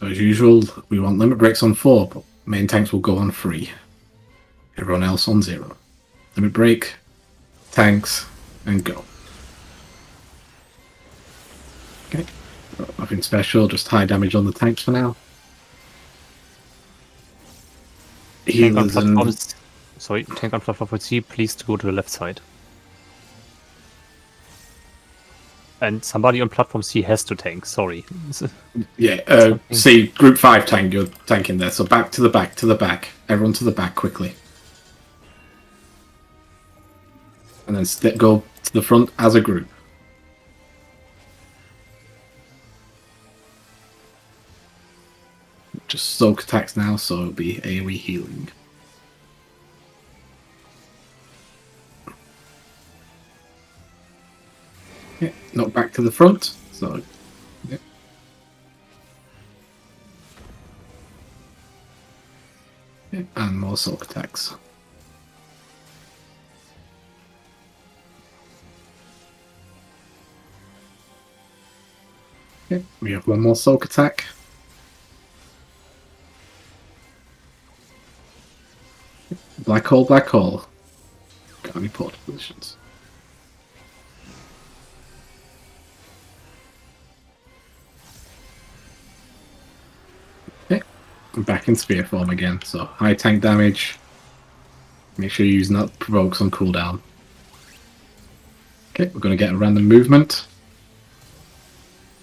So as usual, we want limit breaks on 4, but main tanks will go on 3. Everyone else on 0. Limit break, tanks, and go. Okay, nothing special, just high damage on the tanks for now. Healers and... Sorry, tank on platform C, please to go to the left side. And somebody on platform C has to tank, sorry. Yeah, see, group 5 tank, you're tanking there, so back to the back, to the back. Everyone to the back, quickly. And then go to the front as a group. Just soak attacks now, so it'll be AoE healing. Yeah, not back to the front, so... Yeah. Yeah, and more soak attacks. Okay, we have one more soak attack. Black hole, black hole. Got any port positions? Okay, I'm back in spear form again, so high tank damage. Make sure you're using that provokes on cooldown. Okay, we're going to get a random movement.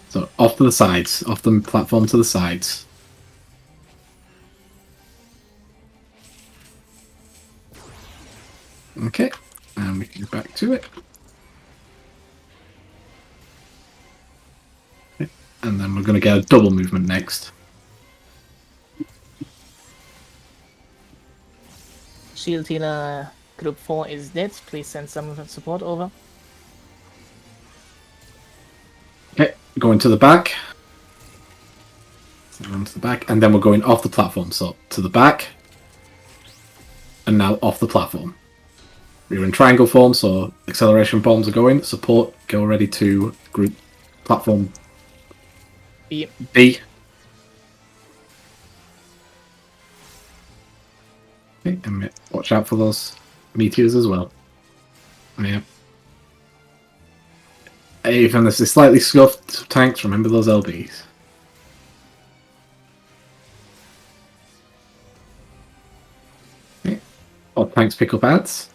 So off to the sides, off the platform to the sides. Okay, and we can go back to it. Okay. And then we're going to get a double movement next. Shield healer group 4 is dead. Please send some support over. Okay, going to the back. So run to the back, and then we're going off the platform. So to the back, and now off the platform. We're in triangle form, so acceleration bombs are going. Support, go ready to group platform B. Okay, and watch out for those meteors as well. Yeah. Even if they're slightly scuffed tanks, remember those LBs. Okay. All tanks pick up ads.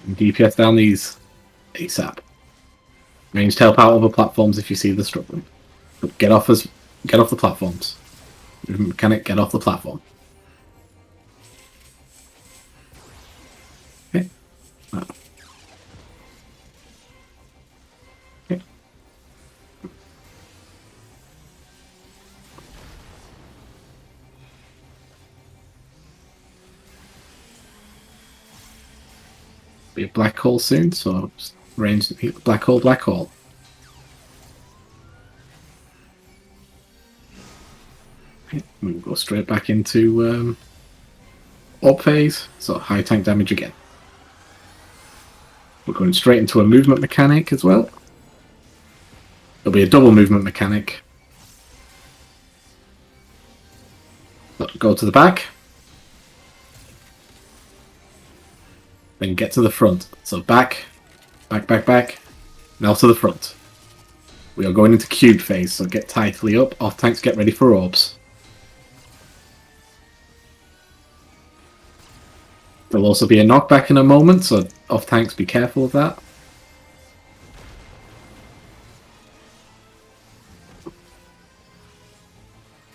And DPS down these ASAP. Ranged help out other platforms if you see they're struggling. But get off the platforms. Mechanic, get off the platform. Okay. Okay. Be a black hole soon, so range black hole, black hole. Okay. We'll go straight back into orb phase, so high tank damage again. We're going straight into a movement mechanic as well. There'll be a double movement mechanic. So go to the back. Then get to the front. So back, back, back, back. Now to the front. We are going into cube phase, so get tightly up. Off tanks, get ready for orbs. There'll also be a knockback in a moment, so off tanks, be careful of that.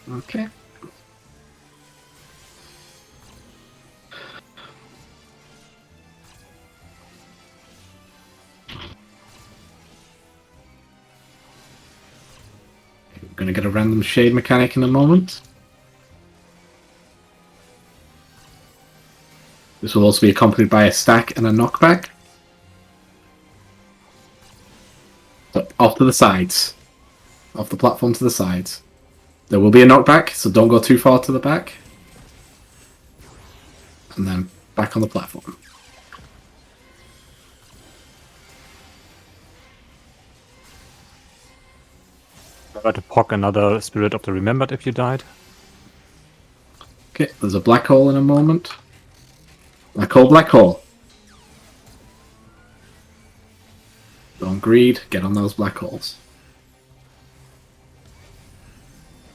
Okay. We're going to get a random shade mechanic in a moment. This will also be accompanied by a stack and a knockback. So off to the sides. Off the platform to the sides. There will be a knockback, so don't go too far to the back. And then back on the platform. Remember to pock another Spirit of the Remembered if you died. Okay, there's a black hole in a moment. Black hole, black hole. Don't greed, get on those black holes.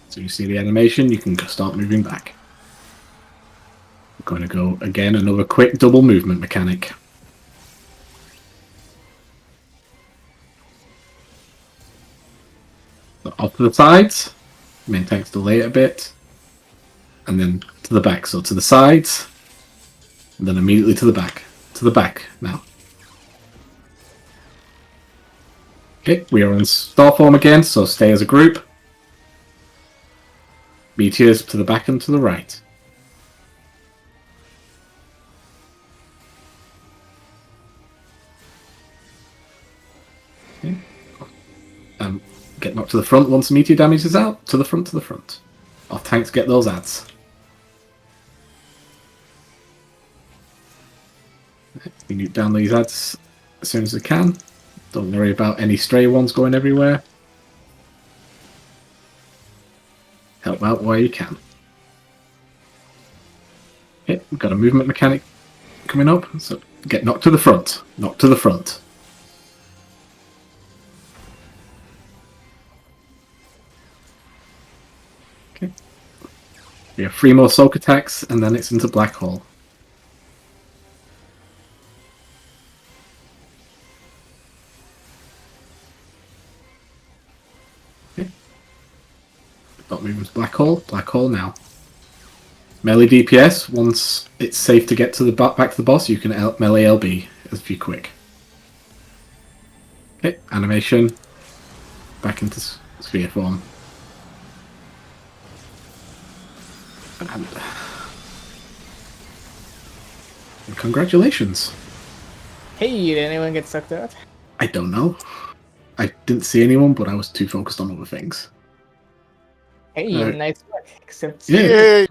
So you see the animation, you can start moving back. We're going to go again, another quick double movement mechanic. So off to the sides, main tank's delay it a bit, and then to the back. So to the sides, and then immediately to the back. To the back now. Okay, we are in star form again, so stay as a group. Meteors to the back and to the right. Okay. Get knocked to the front once meteor damage is out. To the front, to the front. Our tanks get those ads. We nuke down these ads as soon as we can. Don't worry about any stray ones going everywhere. Help out where you can. Okay, we've got a movement mechanic coming up, so get knocked to the front. Knock to the front. Okay. We have 3 more soak attacks, and then it's into black hole. Stop moving to black hole now. Melee DPS, once it's safe to get to the back to the boss, you can melee LB if you're quick. Okay, animation. Back into sphere form. And congratulations. Hey, did anyone get sucked out? I don't know. I didn't see anyone, but I was too focused on other things. Hey, nice work. Except Yeah.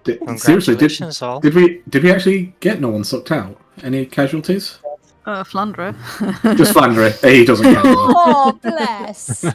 Seriously, Congratulations, all. did we actually get no one sucked out? Any casualties? Flandre. Just Flandre. He doesn't count. Oh, bless.